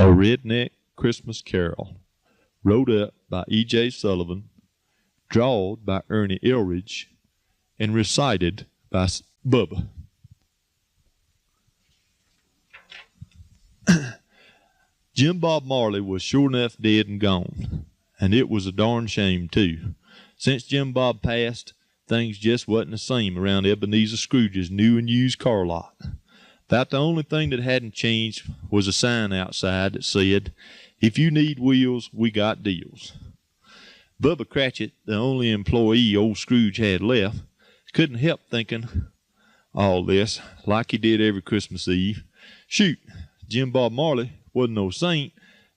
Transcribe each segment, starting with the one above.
A Redneck Christmas Carol, wrote up by E.J. Sullivan, drawed by Ernie Eldredge, and recited by Bubba. Jim Bob Marley was sure enough dead and gone, and it was a darn shame, too. Since Jim Bob passed, things just wasn't the same around Ebenezer Scrooge's new and used car lot. About the only thing that hadn't changed was a sign outside that said, "If you need wheels, we got deals." Bubba Cratchit, the only employee old Scrooge had left, couldn't help thinking all this, like he did every Christmas Eve. Shoot, Jim Bob Marley wasn't no saint,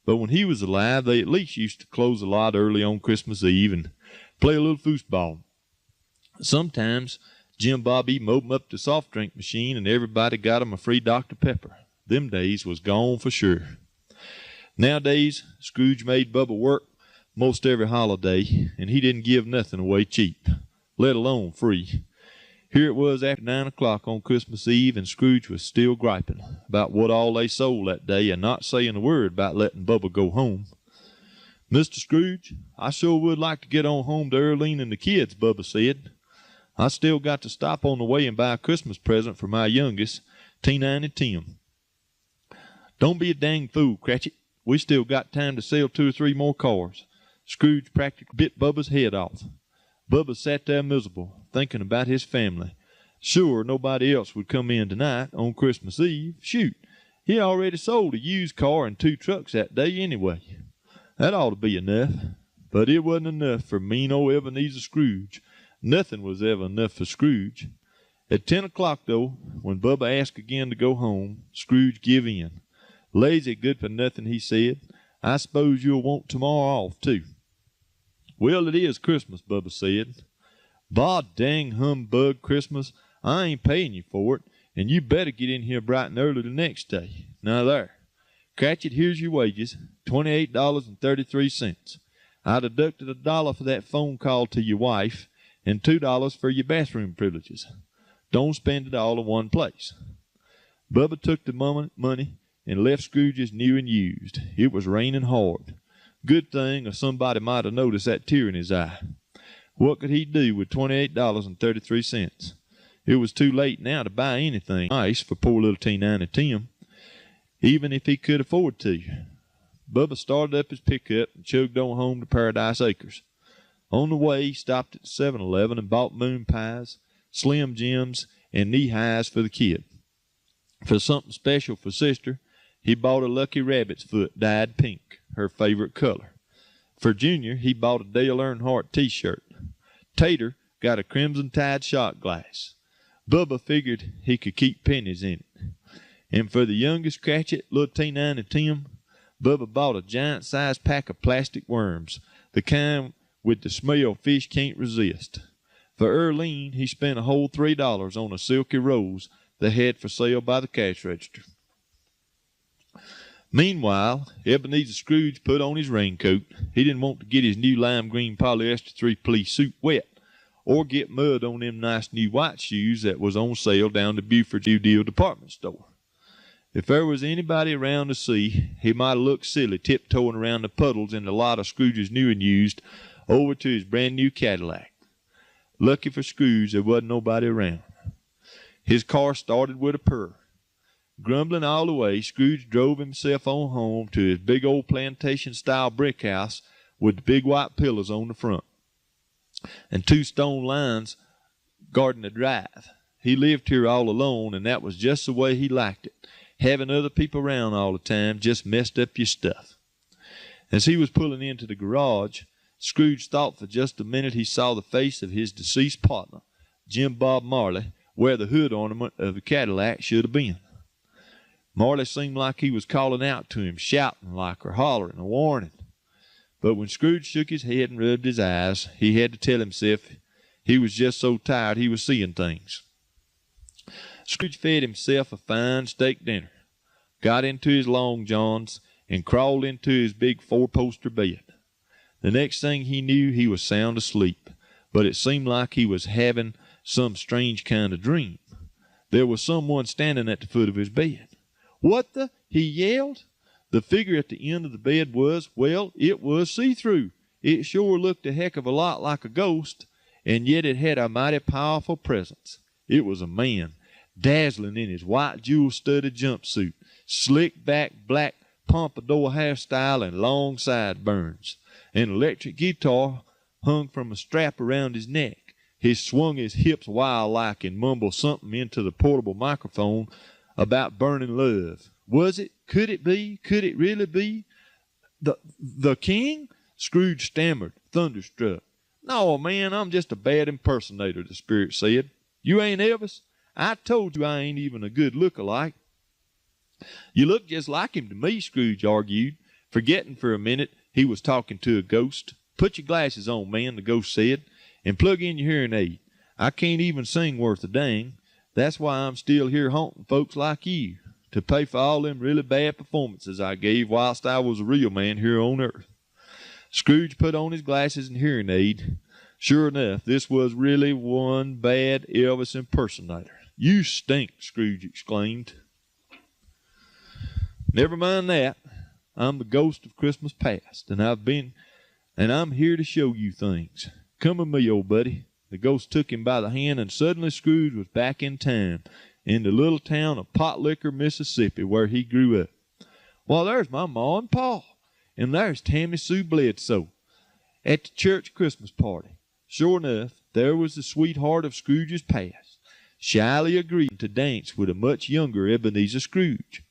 but when he was alive, they at least used to close a lot early on Christmas Eve and play a little foosball. Sometimes Jim Bob even opened up the soft drink machine and everybody got him a free Dr. Pepper. Them days was gone for sure. Nowadays, Scrooge made Bubba work most every holiday, and he didn't give nothing away cheap, let alone free. Here it was after 9 o'clock on Christmas Eve, and Scrooge was still griping about what all they sold that day and not saying a word about letting Bubba go home. "Mr. Scrooge, I sure would like to get on home to Earline and the kids," Bubba said. "I still got to stop on the way and buy a Christmas present for my youngest, T9 and Tim." "Don't be a dang fool, Cratchit. We still got time to sell 2 or 3 more cars." Scrooge practically bit Bubba's head off. Bubba sat there miserable, thinking about his family. Sure, nobody else would come in tonight on Christmas Eve. Shoot, he already sold a used car and 2 trucks that day anyway. That ought to be enough. But it wasn't enough for mean old Ebenezer Scrooge. Nothing was ever enough for Scrooge. At 10 o'clock, though, when Bubba asked again to go home, Scrooge give in. "Lazy good for nothing," he said. "I suppose you'll want tomorrow off, too." "Well, it is Christmas," Bubba said. "Bah dang humbug Christmas. I ain't paying you for it, and you better get in here bright and early the next day. Now there, Cratchit, here's your wages, $28.33. I deducted $1 for that phone call to your wife, and $2 for your bathroom privileges. Don't spend it all in one place." Bubba took the money and left Scrooge's new and used. It was raining hard. Good thing, or somebody might have noticed that tear in his eye. What could he do with $28.33? It was too late now to buy anything nice for poor little T9 and Tim, even if he could afford to. Bubba started up his pickup and chugged on home to Paradise Acres. On the way, he stopped at the 7-Eleven and bought moon pies, Slim Jims, and knee-highs for the kid. For something special for Sister, he bought a Lucky Rabbit's foot dyed pink, her favorite color. For Junior, he bought a Dale Earnhardt T-shirt. Tater got a crimson-tide shot glass. Bubba figured he could keep pennies in it. And for the youngest Cratchit, little T9 and Tim, Bubba bought a giant-sized pack of plastic worms, the kind with the smell fish can't resist. For Earline, he spent a whole $3 on a silky rose they had for sale by the cash register. Meanwhile, Ebenezer Scrooge put on his raincoat. He didn't want to get his new lime green polyester 3-piece suit wet, or get mud on them nice new white shoes that was on sale down the Buford's New Deal department store. If there was anybody around to see, he might have looked silly tiptoeing around the puddles in the lot of Scrooge's new and used over to his brand new Cadillac. Lucky for Scrooge, there wasn't nobody around. His car started with a purr. Grumbling all the way, Scrooge drove himself on home to his big old plantation-style brick house with the big white pillars on the front and 2 stone lions guarding the drive. He lived here all alone, and that was just the way he liked it. Having other people around all the time just messed up your stuff. As he was pulling into the garage, Scrooge thought for just a minute he saw the face of his deceased partner, Jim Bob Marley, where the hood ornament of the Cadillac should have been. Marley seemed like he was calling out to him, shouting like or hollering a warning. But when Scrooge shook his head and rubbed his eyes, he had to tell himself he was just so tired he was seeing things. Scrooge fed himself a fine steak dinner, got into his long johns, and crawled into his big 4-poster bed. The next thing he knew, he was sound asleep, but it seemed like he was having some strange kind of dream. There was someone standing at the foot of his bed. "What the?" he yelled. The figure at the end of the bed was, well, it was see-through. It sure looked a heck of a lot like a ghost, and yet it had a mighty powerful presence. It was a man, dazzling in his white jewel-studded jumpsuit, slick-back black pompadour hairstyle, and long sideburns. An electric guitar hung from a strap around his neck. He swung his hips wild-like and mumbled something into the portable microphone about burning love. Was it? Could it be? Could it really be? The king? Scrooge stammered, thunderstruck. No, man, I'm just a bad impersonator, the spirit said. You ain't Elvis? I told you I ain't even a good look-alike. You look just like him to me, Scrooge argued, forgetting for a minute he was talking to a ghost. Put your glasses on, man, the ghost said, and plug in your hearing aid. I can't even sing worth a dang. That's why I'm still here haunting folks like you, to pay for all them really bad performances I gave whilst I was a real man here on earth. Scrooge put on his glasses and hearing aid. Sure enough, this was really one bad Elvis impersonator. You stink, Scrooge exclaimed. Never mind that. I'm the ghost of Christmas past, and I'm here to show you things. Come with me, old buddy. The ghost took him by the hand, and suddenly Scrooge was back in time, in the little town of Pot Liquor, Mississippi, where he grew up. Well, there's my ma and pa, and there's Tammy Sue Bledsoe at the church Christmas party. Sure enough, there was the sweetheart of Scrooge's past, shyly agreeing to dance with a much younger Ebenezer Scrooge.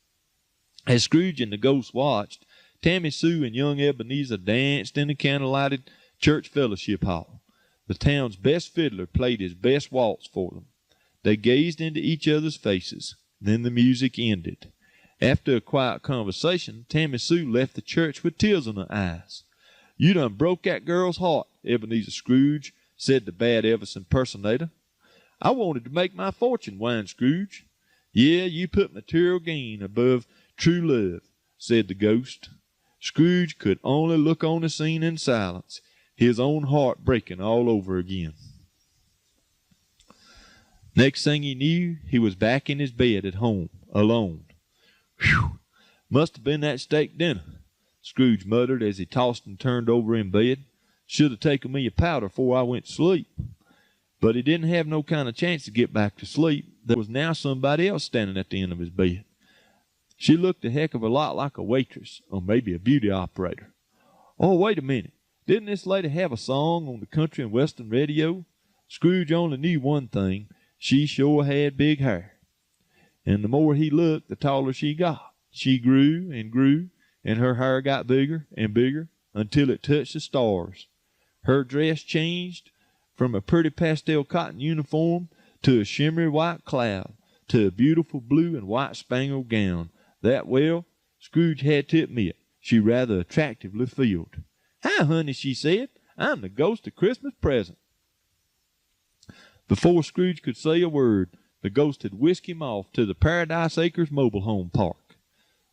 As Scrooge and the ghost watched, Tammy Sue and young Ebenezer danced in the candle-lighted church fellowship hall. The town's best fiddler played his best waltz for them. They gazed into each other's faces. Then the music ended. After a quiet conversation, Tammy Sue left the church with tears in her eyes. You done broke that girl's heart, Ebenezer Scrooge, said the bad Elvis impersonator. I wanted to make my fortune, whined Scrooge. Yeah, you put material gain above true love, said the ghost. Scrooge could only look on the scene in silence, his own heart breaking all over again. Next thing he knew, he was back in his bed at home, alone. Whew! Must have been that steak dinner, Scrooge muttered as he tossed and turned over in bed. Should have taken me a powder before I went to sleep. But he didn't have no kind of chance to get back to sleep. There was now somebody else standing at the end of his bed. She looked a heck of a lot like a waitress, or maybe a beauty operator. Oh, wait a minute. Didn't this lady have a song on the country and western radio? Scrooge only knew one thing. She sure had big hair. And the more he looked, the taller she got. She grew, and her hair got bigger and bigger until it touched the stars. Her dress changed from a pretty pastel cotton uniform to a shimmery white cloud to a beautiful blue and white spangled gown. That, well, Scrooge had to admit, she rather attractively filled. Hi, honey, she said. I'm the ghost of Christmas present. Before Scrooge could say a word, the ghost had whisked him off to the Paradise Acres mobile home park.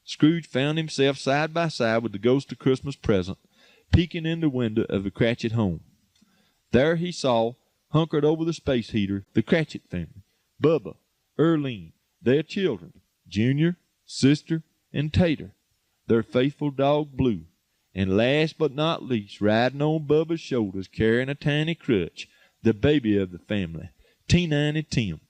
Scrooge found himself side by side with the ghost of Christmas present, peeking in the window of the Cratchit home. There he saw, hunkered over the space heater, the Cratchit family, Bubba, Ernie, their children, Junior, Sister, and Tater, their faithful dog Blue, and last but not least, riding on Bubba's shoulders, carrying a tiny crutch, the baby of the family, Teeny Tim.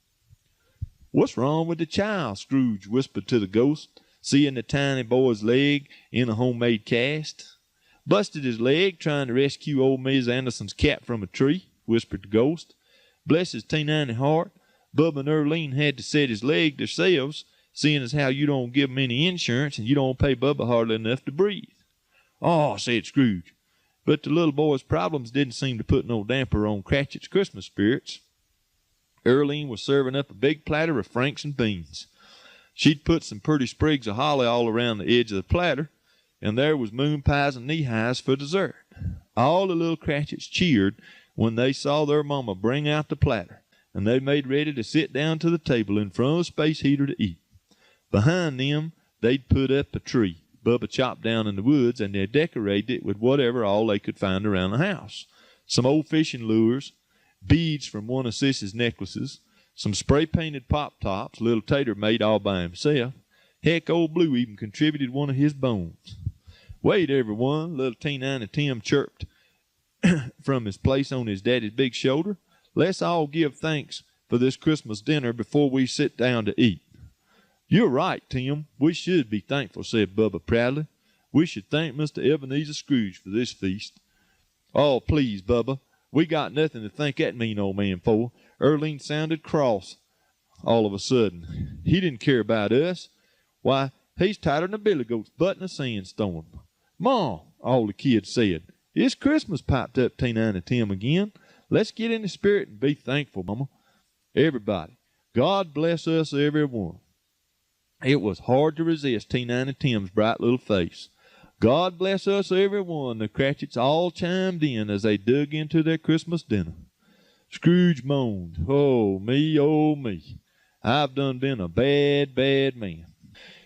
What's wrong with the child? Scrooge whispered to the ghost, seeing the tiny boy's leg in a homemade cast. Busted his leg trying to rescue old Miss Anderson's cat from a tree, whispered the ghost. Bless his teeny heart, Bubba and Erlene had to set his leg themselves, seeing as how you don't give him any insurance and you don't pay Bubba hardly enough to breathe. Oh, said Scrooge, but the little boy's problems didn't seem to put no damper on Cratchit's Christmas spirits. Erlene was serving up a big platter of Franks and beans. She'd put some pretty sprigs of holly all around the edge of the platter, and there was moon pies and knee-highs for dessert. All the little Cratchits cheered when they saw their mama bring out the platter, and they made ready to sit down to the table in front of the space heater to eat. Behind them, they'd put up a tree Bubba chopped down in the woods, and they decorated it with whatever all they could find around the house. Some old fishing lures, beads from one of Sissy's necklaces, some spray-painted pop-tops little Tater made all by himself, Heck, old Blue even contributed one of his bones. Wait, everyone, little T9 and Tim chirped from his place on his daddy's big shoulder. Let's all give thanks for this Christmas dinner before we sit down to eat. You're right, Tim. We should be thankful, said Bubba proudly. We should thank Mr. Ebenezer Scrooge for this feast. Oh, please, Bubba. We got nothing to thank that mean old man for. Earline sounded cross all of a sudden. He didn't care about us. Why, he's tighter than a billy goat's butt in a sandstorm. Ma, all the kids said. It's Christmas, piped up T9 and Tim again. Let's get in the spirit and be thankful, Mama. Everybody, God bless us, everyone. It was hard to resist T9 and Tim's bright little face. God bless us, everyone. The Cratchits all chimed in as they dug into their Christmas dinner. Scrooge moaned, oh, me. I've done been a bad, bad man.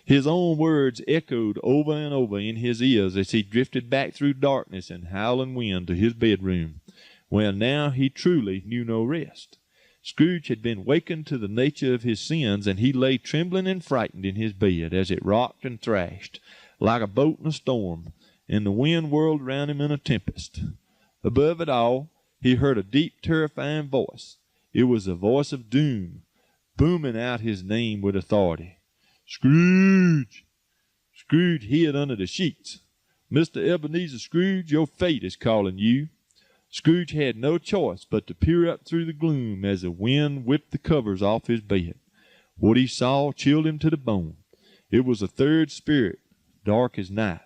His own words echoed over and over in his ears as he drifted back through darkness and howling wind to his bedroom, where now he truly knew no rest. Scrooge had been wakened to the nature of his sins, and he lay trembling and frightened in his bed as it rocked and thrashed like a boat in a storm, and the wind whirled round him in a tempest. Above it all, he heard a deep, terrifying voice. It was the voice of doom, booming out his name with authority. Scrooge! Scrooge hid under the sheets. Mr. Ebenezer Scrooge, your fate is calling you. Scrooge had no choice but to peer up through the gloom as the wind whipped the covers off his bed. What he saw chilled him to the bone. It was a third spirit, dark as night,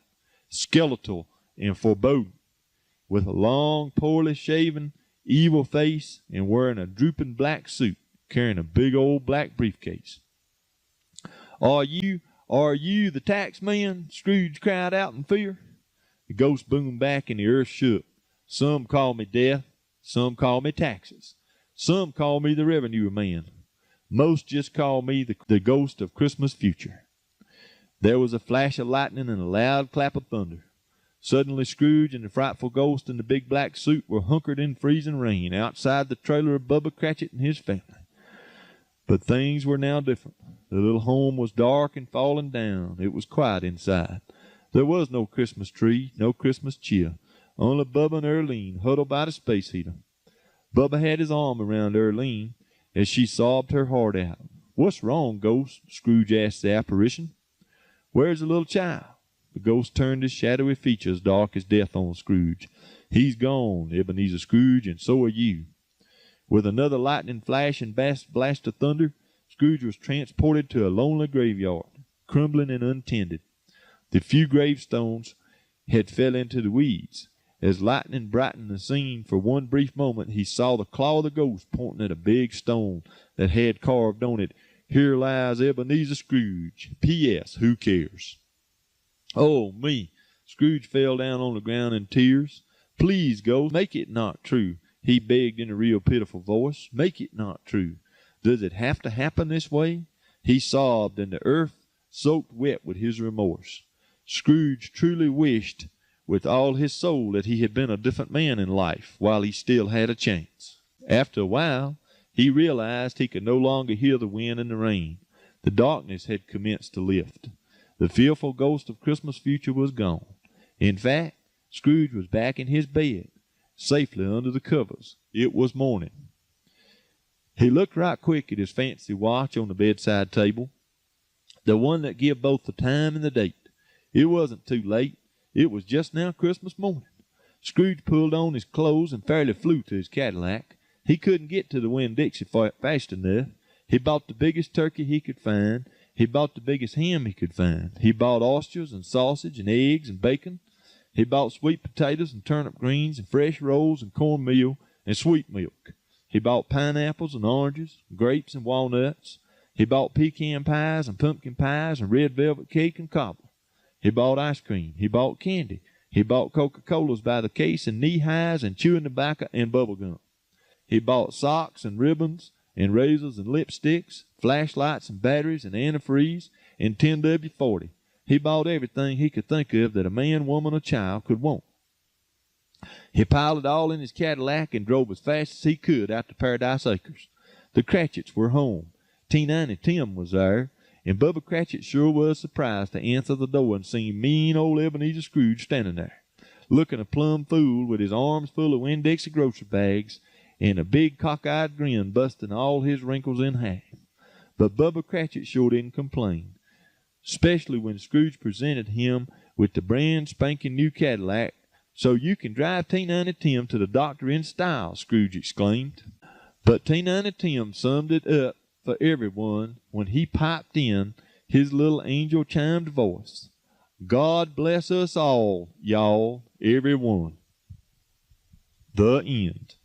skeletal and foreboding, with a long, poorly shaven, evil face and wearing a drooping black suit, carrying a big old black briefcase. Are you the tax man? Scrooge cried out in fear. The ghost boomed back and the earth shook. Some call me death, some call me taxes, some call me the revenue man. Most just call me the ghost of Christmas future. There was a flash of lightning and a loud clap of thunder. Suddenly Scrooge and the frightful ghost in the big black suit were hunkered in freezing rain outside the trailer of Bubba Cratchit and his family. But things were now different. The little home was dark and falling down. It was quiet inside. There was no Christmas tree, no Christmas cheer. Only Bubba and Ernie huddled by the space heater. Bubba had his arm around Ernie as she sobbed her heart out. What's wrong, ghost? Scrooge asked the apparition. Where's the little child? The ghost turned his shadowy features dark as death on Scrooge. He's gone, Ebenezer Scrooge, and so are you. With another lightning flash and blast of thunder, Scrooge was transported to a lonely graveyard, crumbling and untended. The few gravestones had fell into the weeds. As lightning brightened the scene for one brief moment, he saw the claw of the ghost pointing at a big stone that had carved on it, Here lies Ebenezer Scrooge. P.S. Who cares? Oh, me. Scrooge fell down on the ground in tears. Please, ghost, make it not true, he begged in a real pitiful voice. Make it not true. Does it have to happen this way? He sobbed, and the earth soaked wet with his remorse. Scrooge truly wished with all his soul that he had been a different man in life while he still had a chance. After a while, he realized he could no longer hear the wind and the rain. The darkness had commenced to lift. The fearful ghost of Christmas future was gone. In fact, Scrooge was back in his bed, safely under the covers. It was morning. He looked right quick at his fancy watch on the bedside table, the one that give both the time and the date. It wasn't too late. It was just now Christmas morning. Scrooge pulled on his clothes and fairly flew to his Cadillac. He couldn't get to the Winn-Dixie fast enough. He bought the biggest turkey he could find. He bought the biggest ham he could find. He bought oysters and sausage and eggs and bacon. He bought sweet potatoes and turnip greens and fresh rolls and cornmeal and sweet milk. He bought pineapples and oranges, grapes and walnuts. He bought pecan pies and pumpkin pies and red velvet cake and cobbler. He bought ice cream. He bought candy. He bought Coca-Colas by the case and knee-highs and chewing tobacco and bubble gum. He bought socks and ribbons and razors and lipsticks, flashlights and batteries and antifreeze and 10W-40. He bought everything he could think of that a man, woman, or child could want. He piled it all in his Cadillac and drove as fast as he could out to Paradise Acres. The Cratchits were home. T9 and Tim was there, and Bubba Cratchit sure was surprised to answer the door and see mean old Ebenezer Scrooge standing there, looking a plumb fool with his arms full of Winn-Dixie grocery bags and a big cockeyed grin busting all his wrinkles in half. But Bubba Cratchit sure didn't complain, especially when Scrooge presented him with the brand spanking new Cadillac. "So you can drive T90 Tim to the doctor in style," Scrooge exclaimed. But T90 Tim summed it up for everyone when he piped in his little angel-chimed voice. "God bless us all, y'all, everyone." The end.